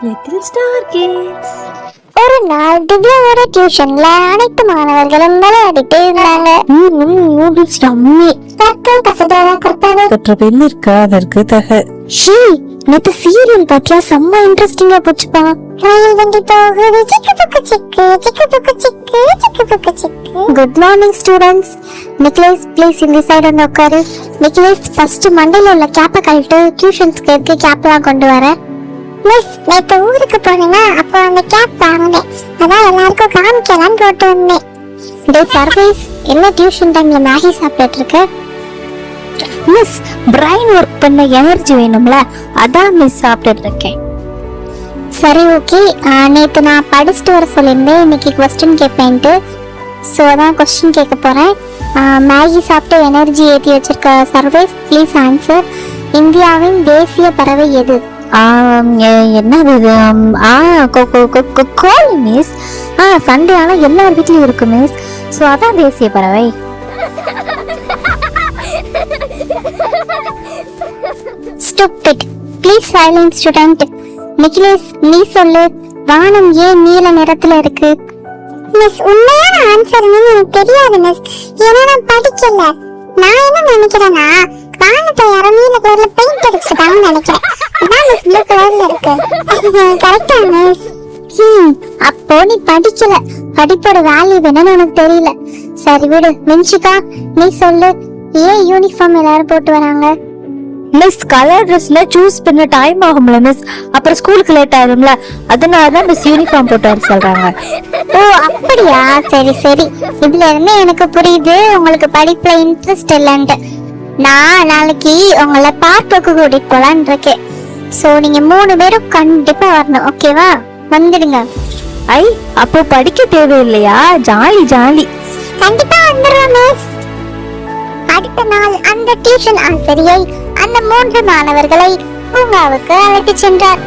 Little star kids. ஒரு நாள் திவ்யாவோட டியூஷன்ல அனைத்து மாணவர்களும் விளையாடிட்டே இருந்தாங்க. கற்ற பெண் இருக்கா அதற்கு தக. நேத்து சீரியல் பாத்தியா? செம்ம இன்ட்ரெஸ்டிங்கா போச்சுப்பா. Good morning students. Niklas please இந்த சைடு வந்து உட்காரு. நிக்லேஸ் ஃபர்ஸ்ட் மண்டையில உள்ள கேப்பை கழட்டு. டியூஷன்ஸ்க்கு எதுக்கு கேப்லாம் கொண்டு வர? மிஸ், நேத்து ஊருக்கு போனேன்னா அப்போ அந்த கேப் வாங்கினேன். அதான் எல்லாருக்கும் காமிக்கலான்னு போட்டு வந்தேன். டே சர்வீஸ், என்ன டியூஷன் டைம்ல மேகி சாப்பிட்டு இருக்க? மிஸ், பிரைன் ஒர்க் பண்ண எனர்ஜி வேணும்ல, அதான் மிஸ் சாப்பிட்டு இருக்கேன். சரி ஓகே. நேத்து நான் படிச்சுட்டு வர சொல்லியிருந்தேன் இன்னைக்கு கொஸ்டின் கேட்பேன்ட்டு. ஸோ அதான் கொஸ்டின் கேட்க போறேன். மேகி சாப்பிட்டு எனர்ஜி ஏற்றி வச்சிருக்க சர்வீஸ் ப்ளீஸ் ஆன்சர். இந்தியாவின் தேசிய பறவை எது? என்னது இது? கோழி மிஸ். சண்டே ஆனா எல்லார் வீட்லயும் இருக்கு மிஸ். ஸோ அதான் தேசிய பறவை. Stupid. Please silent student. Niklas, நீ சொல்லு, வானம் ஏன் நீல நிறத்துல இருக்கு? மிஸ், உண்மையான ஆன்சர் எனக்கு தெரியாது மிஸ், ஏன்னா நான் படிக்கல. நான் என்ன நினைக்கிறேன்னா வானத்தை யாரும் நீல கலர்ல பெயிண்ட் அடிச்சிருக்காங்கன்னு நினைக்கிறேன். அதான் மிஸ் ப்ளூ கலர்ல இருக்கு. கரெக்டா மிஸ்? அப்போ நீ படிக்கல. படிப்போட வேல்யூ என்னன்னு உனக்கு தெரியல. சரி விடு. மின்சிகா, நீ சொல்லு, ஏன் யூனிஃபார்ம் எல்லாரும் போட்டு வராங்க? மிஸ், கலர் ட்ரெஸ்ல சூஸ் பண்ண டைம் ஆகும்ல மிஸ், அப்புறம் ஸ்கூலுக்கு லேட் ஆகும்ல, அதனாலதான் மிஸ் யூனிஃபார்ம் போட்டு வர சொல்றாங்க. ஓ அப்படியா? சரி சரி, இதுல இருந்து எனக்கு புரியுது உங்களுக்கு படிப்புல இன்ட்ரெஸ்ட் இல்லைன்ட்டு. நான் நாளைக்கு உங்களை பார்க்குக்கு கூட்டிட்டு போலான் இருக்கேன். சோ நீங்க 3 பேரும் கண்டிப்பா வரணும், ஓகேவா? வந்துடுங்க. ஐ, அப்போ படிக்க தேவையில்லையா? Jolly jolly. கண்டிப்பா வந்துடுறோம் மிஸ். அடுத்த நாள் அந்த டியூஷன் ஆசிரியை அந்த 3 மாணவர்களை பூங்காவுக்கு அழைத்து சென்றார்.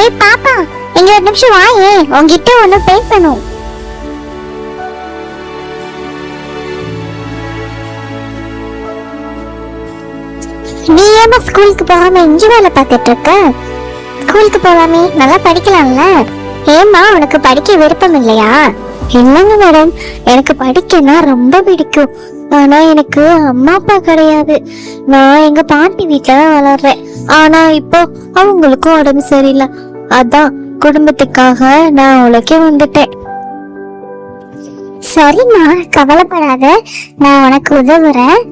ஏ பாப்பா, இங்க ஒரு நிமிஷம் வாயே, உங்ககிட்ட ஒண்ணு பேசணும். நீ ஏமா ஸ்கூலுக்கு போகாம இங்க வேலை பார்த்துட்டு இருக்க? ஸ்கூலுக்கு போகாமே நல்லா படிக்கலாம்ல. ஏமா உனக்கு படிக்க விருப்பம் இல்லையா? இல்லைங்க மேடம், எனக்கு படிக்கனா ரொம்ப பிடிக்கும். ஆனா எனக்கு அம்மா அப்பா கிடையாது. நான் எங்க பாட்டி வீட்டுல வளர்றேன். ஆனா இப்போ அவங்களுக்கும் உடம்பு சரியில்லை. அதான் குடும்பத்துக்காக நான் உலகே வந்துட்டேன். சரிம்மா, கவலைப்படாத, நான் உனக்கு உதவுறேன்.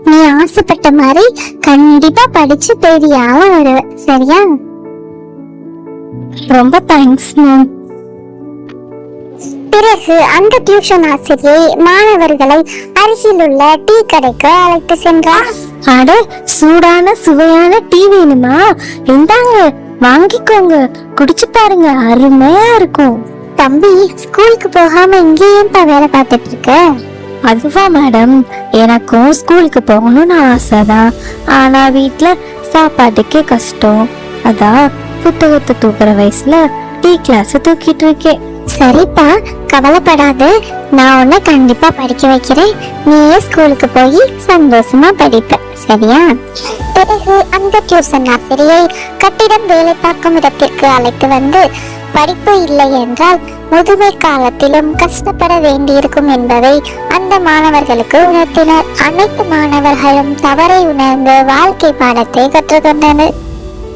நீ ஆசைப்பட்ட மாதிரி கண்டிப்பா படிச்சு பெரிய ஆளா வருவ, சரியா? ரொம்ப தேங்க்ஸ் மேம். பிறகு அந்த டியூஷன் ஆசிரியை மாணவர்களை அருகில் உள்ள டீ கடைக்கு அழைத்து சென்றார். அட, சூடான சுவையான டீ வேணுமா? இந்தாங்க, வாங்கிக்கோங்க, குடிச்சு பாருங்க, அருமையா இருக்கும். தம்பி, ஸ்கூலுக்கு போகாம இங்கேயும் வேலை பார்த்துட்டு இருக்க? அதுவா மேடம், எனக்கும் ஸ்கூலுக்கு போகணும்னு ஆசைதான். ஆனா வீட்டுல சாப்பாட்டுக்கே கஷ்டம். அதான் புத்தகத்தை தூக்குற வயசுல டீ கிளாஸ் தூக்கிட்டு இருக்கேன். சரிப்பா, கவலைப்படாத, நான் உன்னை கண்டிப்பா படிக்க வைக்கிறேன். நீயே ஸ்கூலுக்கு போய் சந்தோஷமா படிப்ப, சரியா? பிறகு அந்த டியூஷன் ஆசிரியை கட்டிடம் வேலை பார்க்கும் இடத்திற்கு அழைத்து வந்து படிப்பு இல்லை என்றால் முதுமை காலத்திலும் கஷ்டப்பட வேண்டியிருக்கும் என்பதை அந்த மாணவர்களுக்கு உணர்த்தினர். அனைத்து மாணவர்களும் தவறை உணர்ந்து வாழ்க்கை பாடத்தை கற்றுக்கொண்டனர்.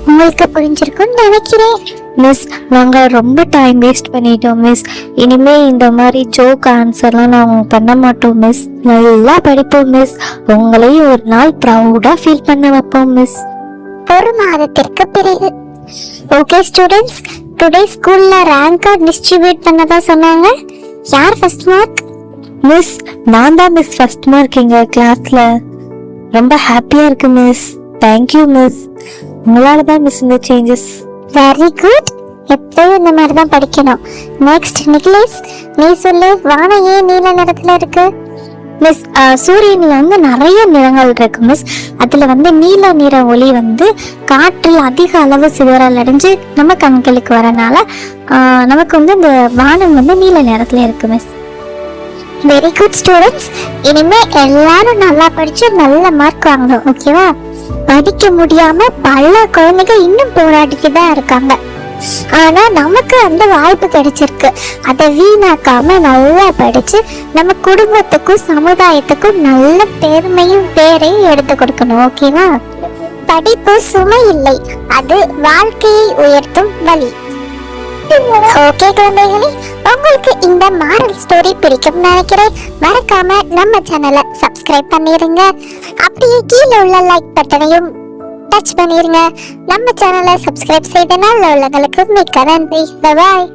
உங்களுக்கு புரிஞ்சிருக்கும் நினைக்கிறேன். மிஸ், நாங்க ரொம்ப டைம் வேஸ்ட் பண்ணிட்டோம் மிஸ். இனிமே இந்த மாதிரி ஜோக் ஆன்சர்லாம் நாங்க பண்ண மாட்டோம் மிஸ். நல்லா படிப்போம் மிஸ். உங்களையும் ஒரு நாள் ப்ரௌடா ஃபீல் பண்ண வைப்போம் மிஸ். 1 மாதத்திற்கு பிறகு. ஓகே ஸ்டூடெண்ட்ஸ், டுடே ஸ்கூல்ல ரேங்க் கார்டு டிஸ்ட்ரிபியூட் பண்ணதா சொன்னாங்க. யார் ஃபர்ஸ்ட் மார்க்? மிஸ், நான் தான் மிஸ் ஃபர்ஸ்ட் மார்க் எங்க கிளாஸ்ல. ரொம்ப ஹாப்பியா இருக்கு மிஸ். Thank you miss. உங்களால தான் மிஸ் இந்த சேஞ்சஸ். Very good. எப்பயும் இந்த மாதிரி தான் படிக்கணும். நெக்ஸ்ட் நிக்லேஸ், நீ சொல்லு, வானம் ஏன் நீல நிறத்துல இருக்கு? மிஸ், சூரியன்ல வந்து நிறைய நிறங்கள் இருக்கு மிஸ். அதுல வந்து நீல நிற ஒளி வந்து காற்றில் அதிக அளவு சிதறல் அடைஞ்சு நம்ம கண்களுக்கு வரனால நமக்கு வந்து இந்த வானம் வந்து நீல நிறத்துல இருக்கு மிஸ். Very good students. இனிமே எல்லாரும் நல்லா படிச்சு நல்ல மார்க் வாங்கணும், ஓகேவா? படிக்க முடியாம பல குழந்தைங்க இன்னும் போராடிட்டு தான் இருக்காங்க. ஆனா நமக்கு அந்த வாய்ப்பு கிடைச்சிருக்கு. அதை வீணாக்காம நல்லா படிச்சு நம்ம குடும்பத்துக்கும் சமுதாயத்துக்கும் நல்ல பெருமையும் பேரையும் எடுத்து கொடுக்கணும். ஓகேவா? படிப்பு சுமை இல்லை, அது வாழ்க்கையை உயர்த்தும் வழி. ஓகே குழந்தைகளே, உங்களுக்கு இந்த மாரல் ஸ்டோரி பிடிக்கும் நினைக்கிறேன். மறக்காம நம்ம சேனலை சப்ஸ்கிரைப் பண்ணிருங்க. அப்படியே கீழே உள்ள லைக் பட்டனையும் டச் பண்ணிருங்க. நம்ம சேனலை சப்ஸ்கிரைப் செய்த நல்ல உள்ளங்களுக்கு மிக்க நன்றி. பாய்.